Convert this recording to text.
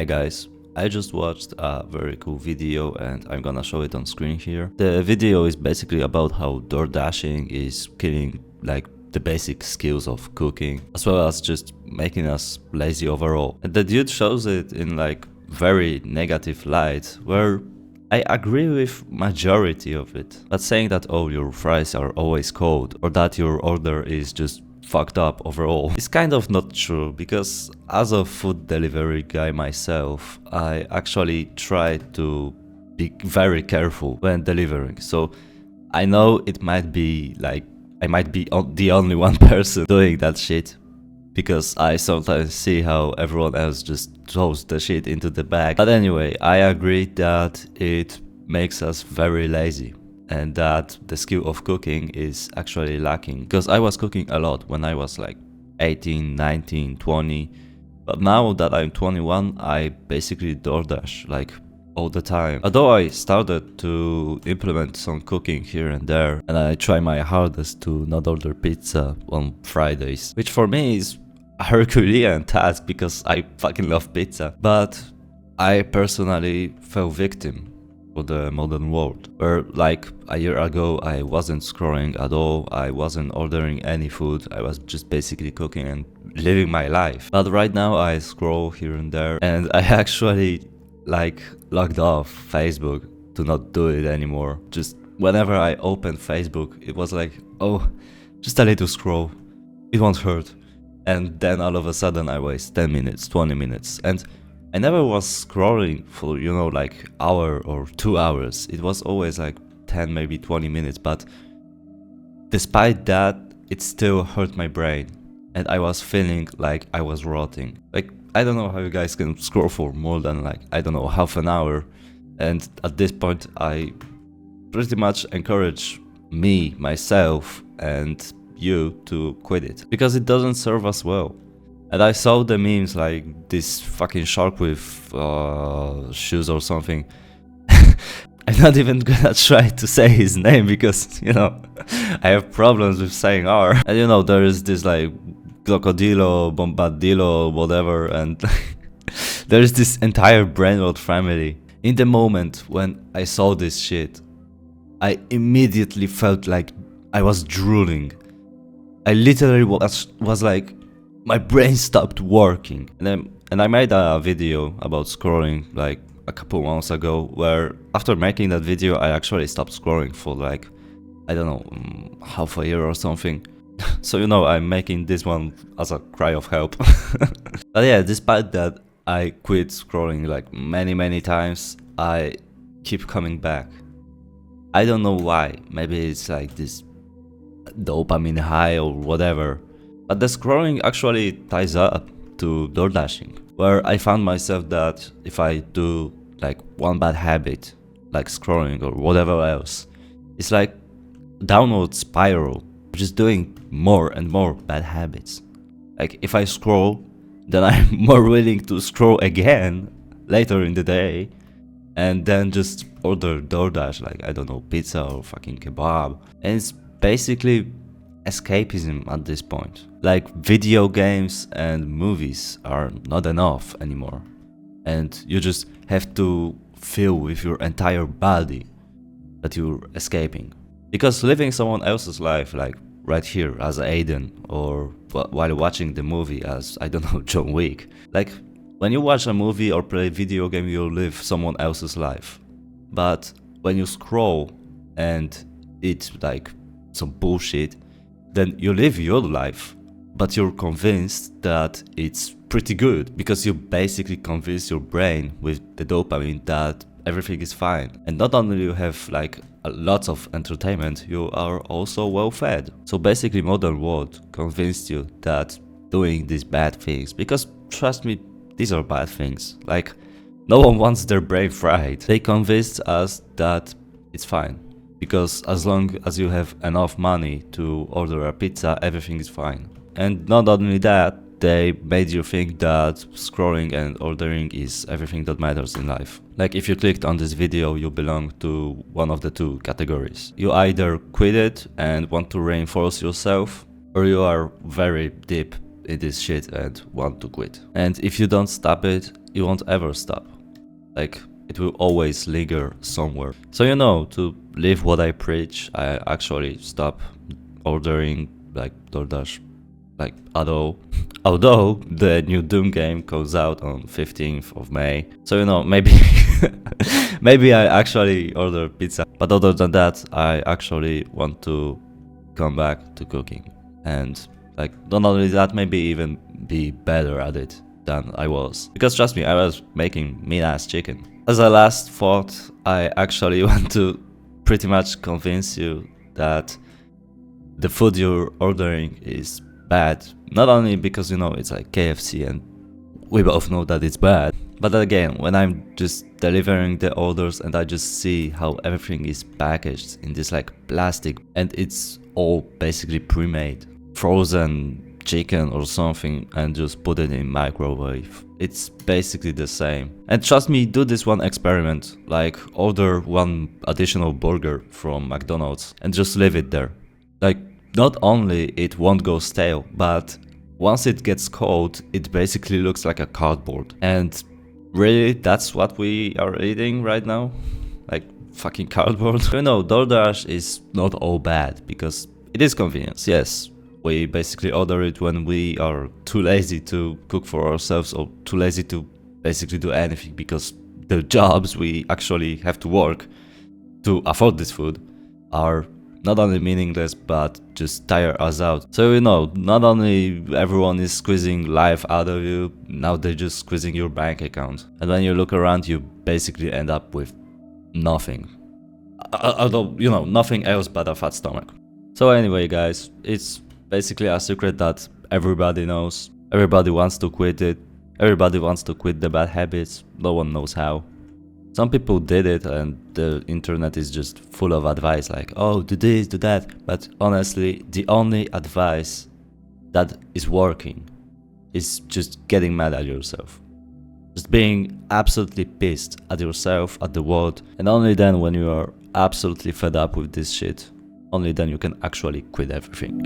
guys, I just watched a very cool video and I'm gonna show it on screen here. The video is basically about how door dashing is killing like the basic skills of cooking, as well as just making us lazy overall. And the dude shows it in like very negative light, where I agree with majority of it. But saying that, oh, your fries are always cold, or that your order is just fucked up overall, is kind of not true, because as a food delivery guy myself, I actually try to be very careful when delivering. So I know it might be like I might be the only one person doing that shit, because I sometimes see how everyone else just throws the shit into the bag. But anyway, I agree that it makes us very lazy and that the skill of cooking is actually lacking. Because I was cooking a lot when I was like 18, 19, 20. But now that I'm 21, I basically DoorDash like all the time. Although I started to implement some cooking here and there, and I try my hardest to not order pizza on Fridays, which for me is a Herculean task because I fucking love pizza. But I personally fell victim for the modern world, where like a year ago I wasn't scrolling at all, I wasn't ordering any food, I was just basically cooking and living my life. But right now I scroll here and there, and I actually like logged off Facebook to not do it anymore. Just whenever I opened Facebook, it was like, oh, just a little scroll, it won't hurt. And then all of a sudden I waste 10 minutes, 20 minutes. And I never was scrolling for, you know, like hour or 2 hours. It was always like 10, maybe 20 minutes. But despite that, it still hurt my brain. And I was feeling like I was rotting. Like, I don't know how you guys can scroll for more than like, I don't know, half an hour. And at this point, I pretty much encourage me, myself, and you to quit it, because it doesn't serve us well. And I saw the memes like this fucking shark with shoes or something. I'm not even gonna try to say his name because, you know, I have problems with saying R. And you know, there is this like Crocodilo, Bombadillo, whatever, and there is this entire brainrot family. In the moment when I saw this shit, I immediately felt like I was drooling. I literally was like, my brain stopped working. And I made a video about scrolling like a couple months ago, where after making that video I actually stopped scrolling for like, I don't know, half a year or something. So you know, I'm making this one as a cry of help. But yeah, despite that, I quit scrolling like many times. I keep coming back. I don't know why. Maybe it's like this dopamine high or whatever. But the scrolling actually ties up to door dashing, where I found myself that if I do like one bad habit, like scrolling or whatever else, it's like downward spiral, just doing more and more bad habits. Like if I scroll, then I'm more willing to scroll again later in the day, and then just order DoorDash, like, I don't know, pizza or fucking kebab. And it's basically escapism at this point. Like, video games and movies are not enough anymore, and you just have to feel with your entire body that you're escaping. Because living someone else's life, like right here as Aiden, or while watching the movie as, I don't know, John Wick, like when you watch a movie or play a video game, you live someone else's life. But when you scroll and eat like some bullshit, then you live your life, but you're convinced that it's pretty good, because you basically convince your brain with the dopamine that everything is fine. And not only you have like lots of entertainment, you are also well fed. So basically modern world convinced you that doing these bad things, because trust me, these are bad things. Like, no one wants their brain fried. They convinced us that it's fine, because as long as you have enough money to order a pizza, everything is fine. And not only that, they made you think that scrolling and ordering is everything that matters in life. Like, if you clicked on this video, you belong to one of the two categories. You either quit it and want to reinforce yourself, or you are very deep in this shit and want to quit. And if you don't stop it, you won't ever stop. Like, it will always linger somewhere. So, you know, to live what I preach, I actually stop ordering like DoorDash, like although the new Doom game comes out on 15th of May. So, you know, maybe maybe I actually order pizza. But other than that, I actually want to come back to cooking. And like, not only that, maybe even be better at it than I was. Because trust me, I was making mean-ass chicken. As a last thought, I actually want to pretty much convince you that the food you're ordering is bad. Not only because, you know, it's like KFC and we both know that it's bad. But again, when I'm just delivering the orders and I just see how everything is packaged in this like plastic and it's all basically pre-made, frozen chicken or something, and just put it in microwave. It's basically the same. And trust me, do this one experiment, like order one additional burger from McDonald's and just leave it there. Like, not only it won't go stale, but once it gets cold, it basically looks like a cardboard. And really, that's what we are eating right now? Like, fucking cardboard? You know, DoorDash is not all bad, because it is convenience, yes. We basically order it when we are too lazy to cook for ourselves or too lazy to basically do anything, because the jobs we actually have to work to afford this food are not only meaningless but just tire us out. So, you know, not only everyone is squeezing life out of you, now they're just squeezing your bank account. And when you look around, you basically end up with nothing. Although, you know, nothing else but a fat stomach. So anyway, guys, it's basically a secret that everybody knows. Everybody wants to quit it. Everybody wants to quit the bad habits. No one knows how. Some people did it and the internet is just full of advice like, oh, do this, do that. But honestly, the only advice that is working is just getting mad at yourself. Just being absolutely pissed at yourself, at the world. And only then, when you are absolutely fed up with this shit, only then you can actually quit everything.